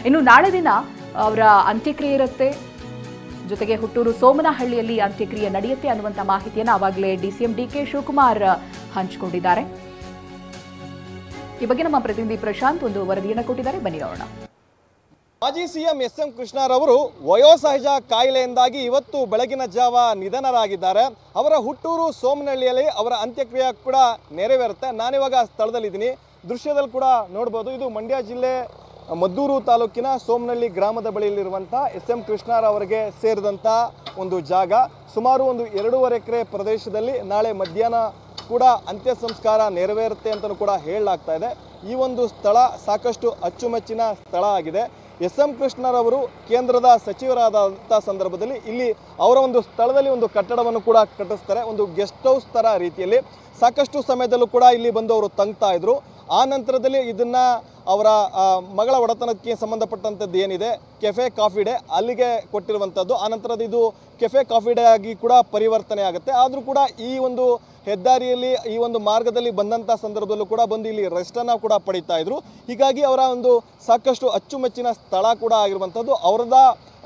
ಇನ್ನು ನಾಳೆ ದಿನ ಅವರ ಅಂತ್ಯಕ್ರಿಯೆ ಇರುತ್ತೆ, ಜೊತೆಗೆ ಹುಟ್ಟೂರು ಸೋಮನಹಳ್ಳಿಯಲ್ಲಿ ಅಂತ್ಯಕ್ರಿಯೆ ನಡೆಯುತ್ತೆ ಅನ್ನುವಂಥ ಮಾಹಿತಿಯನ್ನು ಆವಾಗಲೇ ಡಿಸಿಎಂ ಡಿಕೆ ಶಿವಕುಮಾರ್ ಹಂಚಿಕೊಂಡಿದ್ದಾರೆ. ಈ ಬಗ್ಗೆ ನಮ್ಮ ಪ್ರತಿನಿಧಿ ಪ್ರಶಾಂತ್ ಒಂದು ವರದಿಯನ್ನು ಕೊಟ್ಟಿದ್ದಾರೆ, ಬನ್ನಿ ನೋಡೋಣ. ಮಾಜಿ ಸಿಎಂ ಎಸ್.ಎಂ. ಕೃಷ್ಣರವರು ವಯೋಸಹಜ ಕಾಯಿಲೆಯಿಂದಾಗಿ ಇವತ್ತು ಬೆಳಗಿನ ಜಾವ ನಿಧನರಾಗಿದ್ದಾರೆ. ಅವರ ಹುಟ್ಟೂರು ಸೋಮನಹಳ್ಳಿಯಲ್ಲಿ ಅವರ ಅಂತ್ಯಕ್ರಿಯೆ ಕೂಡ ನೆರವೇರುತ್ತೆ. ನಾನಿವಾಗ ಸ್ಥಳದಲ್ಲಿದ್ದೀನಿ. ದೃಶ್ಯದಲ್ಲಿ ಕೂಡ ನೋಡ್ಬೋದು, ಇದು ಮಂಡ್ಯ ಜಿಲ್ಲೆ ಮದ್ದೂರು ತಾಲೂಕಿನ ಸೋಮನಹಳ್ಳಿ ಗ್ರಾಮದ ಬಳಿಯಲ್ಲಿರುವಂಥ ಎಸ್.ಎಂ. ಕೃಷ್ಣರವರಿಗೆ ಸೇರಿದಂಥ ಒಂದು ಜಾಗ. ಸುಮಾರು ಒಂದು 2.5 ಎಕರೆ ಪ್ರದೇಶದಲ್ಲಿ ನಾಳೆ ಮಧ್ಯಾಹ್ನ ಕೂಡ ಅಂತ್ಯ ಸಂಸ್ಕಾರ ನೆರವೇರುತ್ತೆ ಅಂತಲೂ ಕೂಡ ಹೇಳಲಾಗ್ತಾ ಇದೆ. ಈ ಒಂದು ಸ್ಥಳ ಸಾಕಷ್ಟು ಅಚ್ಚುಮೆಚ್ಚಿನ ಸ್ಥಳ ಆಗಿದೆ. ಎಸ್.ಎಂ. ಕೃಷ್ಣರವರು ಕೇಂದ್ರದ ಸಚಿವರಾದಂಥ ಸಂದರ್ಭದಲ್ಲಿ ಇಲ್ಲಿ ಅವರ ಒಂದು ಸ್ಥಳದಲ್ಲಿ ಒಂದು ಕಟ್ಟಡವನ್ನು ಕೂಡ ಕಟ್ಟಿಸ್ತಾರೆ, ಒಂದು ಗೆಸ್ಟ್ ಹೌಸ್ ಥರ ರೀತಿಯಲ್ಲಿ. ಸಾಕಷ್ಟು ಸಮಯದಲ್ಲೂ ಕೂಡ ಇಲ್ಲಿ ಬಂದು ಅವರು ತಂಗ್ತಾ ಇದ್ರು. ಆ ನಂತರದಲ್ಲಿ ಇದನ್ನು ಅವರ ಮಗಳ ಒಡೆತನಕ್ಕೆ ಸಂಬಂಧಪಟ್ಟಂಥದ್ದು ಏನಿದೆ ಕೆಫೆ ಕಾಫಿ ಡೇ ಅಲ್ಲಿಗೆ ಕೊಟ್ಟಿರುವಂಥದ್ದು. ಆನಂತರದ ಇದು ಕೆಫೆ ಕಾಫಿ ಡೇ ಆಗಿ ಕೂಡ ಪರಿವರ್ತನೆ ಆಗುತ್ತೆ. ಆದರೂ ಕೂಡ ಈ ಒಂದು ಹೆದ್ದಾರಿಯಲ್ಲಿ ಈ ಒಂದು ಮಾರ್ಗದಲ್ಲಿ ಬಂದಂಥ ಸಂದರ್ಭದಲ್ಲೂ ಕೂಡ ಬಂದು ಇಲ್ಲಿ ರೆಸ್ಟನ್ನು ಕೂಡ ಪಡೀತಾ ಇದ್ರು. ಹೀಗಾಗಿ ಅವರ ಒಂದು ಸಾಕಷ್ಟು ಅಚ್ಚುಮೆಚ್ಚಿನ ಸ್ಥಳ ಕೂಡ ಆಗಿರುವಂಥದ್ದು,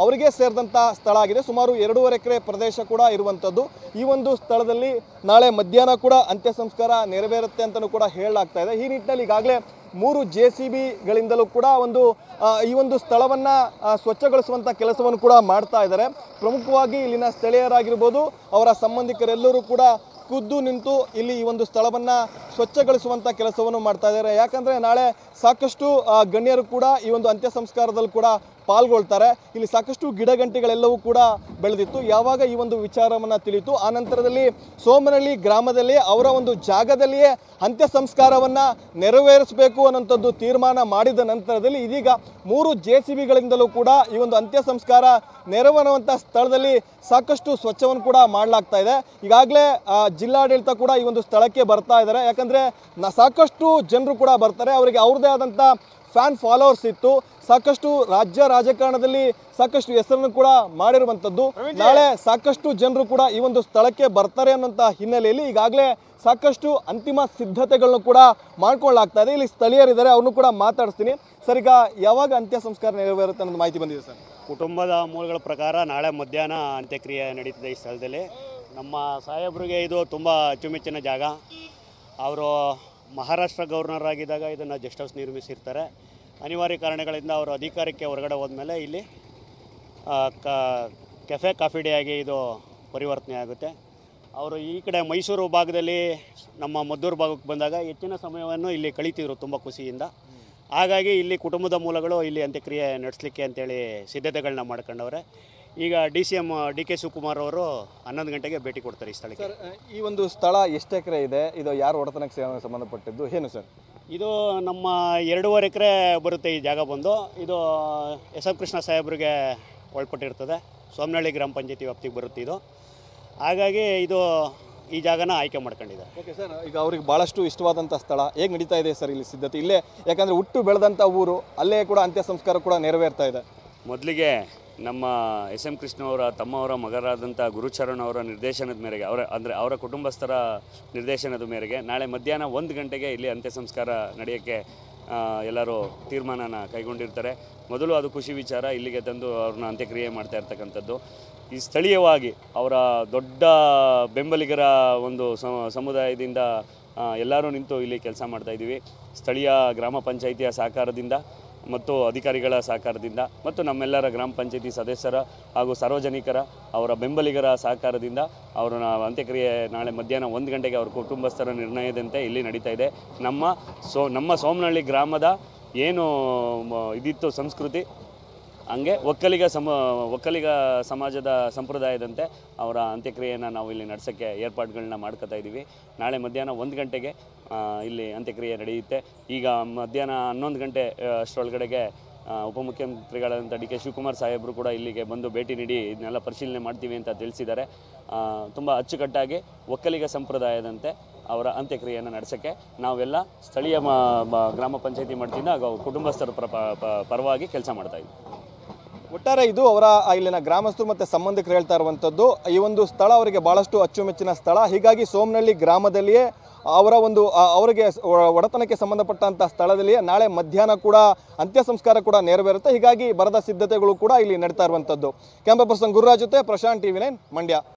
ಅವರಿಗೆ ಸೇರಿದಂಥ ಸ್ಥಳ ಆಗಿದೆ. ಸುಮಾರು 2.5 ಎಕರೆ ಪ್ರದೇಶ ಕೂಡ ಇರುವಂಥದ್ದು. ಈ ಒಂದು ಸ್ಥಳದಲ್ಲಿ ನಾಳೆ ಮಧ್ಯಾಹ್ನ ಕೂಡ ಅಂತ್ಯ ಸಂಸ್ಕಾರ ನೆರವೇರುತ್ತೆ ಅಂತಲೂ ಕೂಡ ಹೇಳಲಾಗ್ತಾ ಇದೆ. ಈ ನಿಟ್ಟಿನಲ್ಲಿ ಈಗಾಗಲೇ 3 JCBಗಳಿಂದಲೂ ಕೂಡ ಈ ಒಂದು ಸ್ಥಳವನ್ನು ಸ್ವಚ್ಛಗೊಳಿಸುವಂಥ ಕೆಲಸವನ್ನು ಕೂಡ ಮಾಡ್ತಾ ಇದ್ದಾರೆ. ಪ್ರಮುಖವಾಗಿ ಇಲ್ಲಿನ ಸ್ಥಳೀಯರಾಗಿರ್ಬೋದು, ಅವರ ಸಂಬಂಧಿಕರೆಲ್ಲರೂ ಕೂಡ ಖುದ್ದು ನಿಂತು ಇಲ್ಲಿ ಈ ಒಂದು ಸ್ಥಳವನ್ನು ಸ್ವಚ್ಛಗೊಳಿಸುವಂಥ ಕೆಲಸವನ್ನು ಮಾಡ್ತಾ ಇದ್ದಾರೆ. ಯಾಕಂದರೆ ನಾಳೆ ಸಾಕಷ್ಟು ಗಣ್ಯರು ಕೂಡ ಈ ಒಂದು ಅಂತ್ಯ ಸಂಸ್ಕಾರದಲ್ಲಿ ಕೂಡ ಪಾಲ್ಗೊಳ್ತಾರೆ. ಇಲ್ಲಿ ಸಾಕಷ್ಟು ಗಿಡಗಂಟಿಗಳೆಲ್ಲವೂ ಕೂಡ ಬೆಳೆದಿತ್ತು. ಯಾವಾಗ ಈ ಒಂದು ವಿಚಾರವನ್ನು ತಿಳಿಯಿತು, ಆ ನಂತರದಲ್ಲಿ ಸೋಮನಹಳ್ಳಿ ಗ್ರಾಮದಲ್ಲಿ ಅವರ ಒಂದು ಜಾಗದಲ್ಲಿಯೇ ಅಂತ್ಯ ಸಂಸ್ಕಾರವನ್ನು ನೆರವೇರಿಸಬೇಕು ಅನ್ನೋಂಥದ್ದು ತೀರ್ಮಾನ ಮಾಡಿದ ನಂತರದಲ್ಲಿ ಇದೀಗ 3 JCBಗಳಿಂದಲೂ ಕೂಡ ಈ ಒಂದು ಅಂತ್ಯ ಸಂಸ್ಕಾರ ನೆರವೇರುವಂಥ ಸ್ಥಳದಲ್ಲಿ ಸಾಕಷ್ಟು ಸ್ವಚ್ಛವನ್ನು ಕೂಡ ಮಾಡಲಾಗ್ತಾ ಇದೆ. ಈಗಾಗಲೇ ಜಿಲ್ಲಾಡಳಿತ ಕೂಡ ಈ ಒಂದು ಸ್ಥಳಕ್ಕೆ ಬರ್ತಾ ಇದ್ದಾರೆ. ಯಾಕಂದರೆ ಸಾಕಷ್ಟು ಜನರು ಕೂಡ ಬರ್ತಾರೆ, ಅವರಿಗೆ ಅವ್ರದ್ದೇ ಆದಂಥ ಫ್ಯಾನ್ ಫಾಲೋವರ್ಸ್ ಇತ್ತು. ಸಾಕಷ್ಟು ರಾಜ್ಯ ರಾಜಕಾರಣದಲ್ಲಿ ಸಾಕಷ್ಟು ಹೆಸರನ್ನು ಕೂಡ ಮಾಡಿರುವಂಥದ್ದು. ನಾಳೆ ಸಾಕಷ್ಟು ಜನರು ಕೂಡ ಈ ಒಂದು ಸ್ಥಳಕ್ಕೆ ಬರ್ತಾರೆ ಅನ್ನೋಂಥ ಹಿನ್ನೆಲೆಯಲ್ಲಿ ಈಗಾಗಲೇ ಸಾಕಷ್ಟು ಅಂತಿಮ ಸಿದ್ಧತೆಗಳನ್ನು ಕೂಡ ಮಾಡ್ಕೊಳ್ಳಲಾಗ್ತಾ ಇದೆ. ಇಲ್ಲಿ ಸ್ಥಳೀಯರಿದ್ದಾರೆ, ಅವ್ರನ್ನೂ ಕೂಡ ಮಾತಾಡಿಸ್ತೀನಿ. ಸರ್, ಈಗ ಯಾವಾಗ ಅಂತ್ಯ ಸಂಸ್ಕಾರ ನೆರವೇರುತ್ತೆ ಅನ್ನೋದು ಮಾಹಿತಿ ಬಂದಿದೆ ಸರ್? ಕುಟುಂಬದ ಮೂಲಗಳ ಪ್ರಕಾರ ನಾಳೆ ಮಧ್ಯಾಹ್ನ ಅಂತ್ಯಕ್ರಿಯೆ ನಡೀತಿದೆ ಈ ಸ್ಥಳದಲ್ಲಿ. ನಮ್ಮ ಸಾಹೇಬ್ರಿಗೆ ಇದು ತುಂಬ ಅಚ್ಚುಮೆಚ್ಚಿನ ಜಾಗ. ಅವರು ಮಹಾರಾಷ್ಟ್ರ ಗವರ್ನರ್ ಆಗಿದ್ದಾಗ ಇದನ್ನು ಗೆಸ್ಟ್ ಹೌಸ್ ನಿರ್ಮಿಸಿರ್ತಾರೆ. ಅನಿವಾರ್ಯ ಕಾರಣಗಳಿಂದ ಅವರು ಅಧಿಕಾರಕ್ಕೆ ಹೊರಗಡೆ ಹೋದ್ಮೇಲೆ ಇಲ್ಲಿ ಕೆಫೆ ಕಾಫಿ ಡೇ ಆಗಿ ಇದು ಪರಿವರ್ತನೆ ಆಗುತ್ತೆ. ಅವರು ಈ ಕಡೆ ಮೈಸೂರು ಭಾಗದಲ್ಲಿ ನಮ್ಮ ಮದ್ದೂರು ಭಾಗಕ್ಕೆ ಬಂದಾಗ ಹೆಚ್ಚಿನ ಸಮಯವನ್ನು ಇಲ್ಲಿ ಕಳೀತಿದ್ರು ತುಂಬ ಖುಷಿಯಿಂದ. ಹಾಗಾಗಿ ಇಲ್ಲಿ ಕುಟುಂಬದ ಮೂಲಗಳು ಇಲ್ಲಿ ಅಂತ್ಯಕ್ರಿಯೆ ನಡೆಸಲಿಕ್ಕೆ ಅಂತೇಳಿ ಸಿದ್ಧತೆಗಳನ್ನ ಮಾಡ್ಕೊಂಡವ್ರೆ. ಈಗ DCM DK ಶಿವಕುಮಾರ್ ಅವರು 11 ಗಂಟೆಗೆ ಭೇಟಿ ಕೊಡ್ತಾರೆ ಈ ಸ್ಥಳಕ್ಕೆ. ಈ ಒಂದು ಸ್ಥಳ ಎಷ್ಟು ಎಕರೆ ಇದೆ? ಇದು ಯಾರು ಒಡೆತನಕ್ಕೆ ಸಂಬಂಧಪಟ್ಟಿದ್ದು ಏನು ಸರ್? ಇದು ನಮ್ಮ 2.5 ಎಕರೆ ಬರುತ್ತೆ ಈ ಜಾಗ ಬಂದು. ಇದು ಎಸ್.ಎಂ. ಕೃಷ್ಣ ಸಾಹೇಬ್ರಿಗೆ ಒಳಪಟ್ಟಿರ್ತದೆ. ಸೋಮನಹಳ್ಳಿ ಗ್ರಾಮ ಪಂಚಾಯತಿ ವ್ಯಾಪ್ತಿಗೆ ಬರುತ್ತೆ ಇದು. ಹಾಗಾಗಿ ಈ ಜಾಗನ ಆಯ್ಕೆ ಮಾಡ್ಕೊಂಡಿದ್ದಾರೆ. ಓಕೆ ಸರ್, ಈಗ ಅವ್ರಿಗೆ ಭಾಳಷ್ಟು ಇಷ್ಟವಾದಂಥ ಸ್ಥಳ ಹೇಗೆ ನಡೀತಾ ಇದೆ ಸರ್ ಇಲ್ಲಿ ಸಿದ್ಧತೆ? ಇಲ್ಲೇ ಯಾಕಂದರೆ ಹುಟ್ಟು ಬೆಳೆದಂಥ ಊರು, ಅಲ್ಲೇ ಕೂಡ ಅಂತ್ಯ ಸಂಸ್ಕಾರ ಕೂಡ ನೆರವೇರ್ತಾ ಇದೆ. ಮೊದಲಿಗೆ ನಮ್ಮ ಎಸ್.ಎಂ. ಕೃಷ್ಣ ಅವರ ತಮ್ಮವರ ಮಗರಾದಂಥ ಗುರುಚರಣ್ ಅವರ ನಿರ್ದೇಶನದ ಮೇರೆಗೆ ಅವರ ಕುಟುಂಬಸ್ಥರ ನಿರ್ದೇಶನದ ಮೇರೆಗೆ ನಾಳೆ ಮಧ್ಯಾಹ್ನ 1 ಗಂಟೆಗೆ ಇಲ್ಲಿ ಅಂತ್ಯ ಸಂಸ್ಕಾರ ನಡೆಯೋಕ್ಕೆ ಎಲ್ಲರೂ ತೀರ್ಮಾನನ ಕೈಗೊಂಡಿರ್ತಾರೆ. ಮೊದಲು ಅದು ಖುಷಿ ವಿಚಾರ, ಇಲ್ಲಿಗೆ ತಂದು ಅವ್ರನ್ನ ಅಂತ್ಯಕ್ರಿಯೆ ಮಾಡ್ತಾ ಇರ್ತಕ್ಕಂಥದ್ದು. ಈ ಸ್ಥಳೀಯವಾಗಿ ಅವರ ದೊಡ್ಡ ಬೆಂಬಲಿಗರ ಒಂದು ಸಮುದಾಯದಿಂದ ಎಲ್ಲರೂ ನಿಂತು ಇಲ್ಲಿ ಕೆಲಸ ಮಾಡ್ತಾಯಿದ್ದೀವಿ. ಸ್ಥಳೀಯ ಗ್ರಾಮ ಪಂಚಾಯಿತಿಯ ಸಹಕಾರದಿಂದ ಮತ್ತು ಅಧಿಕಾರಿಗಳ ಸಹಕಾರದಿಂದ ಮತ್ತು ನಮ್ಮೆಲ್ಲರ ಗ್ರಾಮ ಪಂಚಾಯತಿ ಸದಸ್ಯರ ಹಾಗೂ ಸಾರ್ವಜನಿಕರ ಅವರ ಬೆಂಬಲಿಗರ ಸಹಕಾರದಿಂದ ಅವರ ಅಂತ್ಯಕ್ರಿಯೆ ನಾಳೆ ಮಧ್ಯಾಹ್ನ 1 ಗಂಟೆಗೆ ಅವ್ರ ಕುಟುಂಬಸ್ಥರ ನಿರ್ಣಯದಂತೆ ಇಲ್ಲಿ ನಡೀತಾ ಇದೆ. ನಮ್ಮ ಸೋಮನಹಳ್ಳಿ ಗ್ರಾಮದ ಏನು ಇದಿತ್ತು ಸಂಸ್ಕೃತಿ, ಹಂಗೆ ಒಕ್ಕಲಿಗ ಸಮಾಜದ ಸಂಪ್ರದಾಯದಂತೆ ಅವರ ಅಂತ್ಯಕ್ರಿಯೆಯನ್ನು ನಾವು ಇಲ್ಲಿ ನಡೆಸೋಕ್ಕೆ ಏರ್ಪಾಡುಗಳನ್ನ ಮಾಡ್ಕೊತಾ ಇದ್ದೀವಿ. ನಾಳೆ ಮಧ್ಯಾಹ್ನ 1 ಗಂಟೆಗೆ ಇಲ್ಲಿ ಅಂತ್ಯಕ್ರಿಯೆ ನಡೆಯುತ್ತೆ. ಈಗ ಮಧ್ಯಾಹ್ನ 11 ಗಂಟೆ ಅಷ್ಟರೊಳಗಡೆಗೆ ಉಪಮುಖ್ಯಮಂತ್ರಿಗಳಾದಂಥ DK ಶಿವಕುಮಾರ್ ಸಾಹೇಬರು ಕೂಡ ಇಲ್ಲಿಗೆ ಬಂದು ಭೇಟಿ ನೀಡಿ ಇದನ್ನೆಲ್ಲ ಪರಿಶೀಲನೆ ಮಾಡ್ತೀವಿ ಅಂತ ತಿಳಿಸಿದ್ದಾರೆ. ತುಂಬ ಅಚ್ಚುಕಟ್ಟಾಗಿ ಒಕ್ಕಲಿಗ ಸಂಪ್ರದಾಯದಂತೆ ಅವರ ಅಂತ್ಯಕ್ರಿಯೆಯನ್ನು ನಡೆಸೋಕ್ಕೆ ನಾವೆಲ್ಲ ಸ್ಥಳೀಯ ಗ್ರಾಮ ಪಂಚಾಯತಿ ಮಾಡ್ತಿದ್ದ ಹಾಗೂ ಕುಟುಂಬಸ್ಥರ ಪರವಾಗಿ ಕೆಲಸ ಮಾಡ್ತಾಯಿದ್ವಿ. ಒಟ್ಟಾರೆ ಇದು ಅವರ ಇಲ್ಲಿನ ಗ್ರಾಮಸ್ಥರು ಮತ್ತು ಸಂಬಂಧಿಕರು ಹೇಳ್ತಾ ಇರುವಂಥದ್ದು. ಈ ಒಂದು ಸ್ಥಳ ಅವರಿಗೆ ಭಾಳಷ್ಟು ಅಚ್ಚುಮೆಚ್ಚಿನ ಸ್ಥಳ. ಹೀಗಾಗಿ ಸೋಮನಹಳ್ಳಿ ಗ್ರಾಮದಲ್ಲಿಯೇ ಅವರ ಒಂದು ಅವರಿಗೆ ಒಡೆತನಕ್ಕೆ ಸಂಬಂಧಪಟ್ಟಂಥ ಸ್ಥಳದಲ್ಲಿ ನಾಳೆ ಮಧ್ಯಾಹ್ನ ಕೂಡ ಅಂತ್ಯ ಸಂಸ್ಕಾರ ಕೂಡ ನೆರವೇರುತ್ತೆ. ಹೀಗಾಗಿ ಬರದ ಸಿದ್ಧತೆಗಳು ಕೂಡ ಇಲ್ಲಿ ನಡೀತಾ ಇರುವಂಥದ್ದು. ಕ್ಯಾಮ್ರಾ ಪರ್ಸನ್ ಗುರುರಾಜ್ ಜೊತೆ ಪ್ರಶಾಂತ್ TV9 ಮಂಡ್ಯ.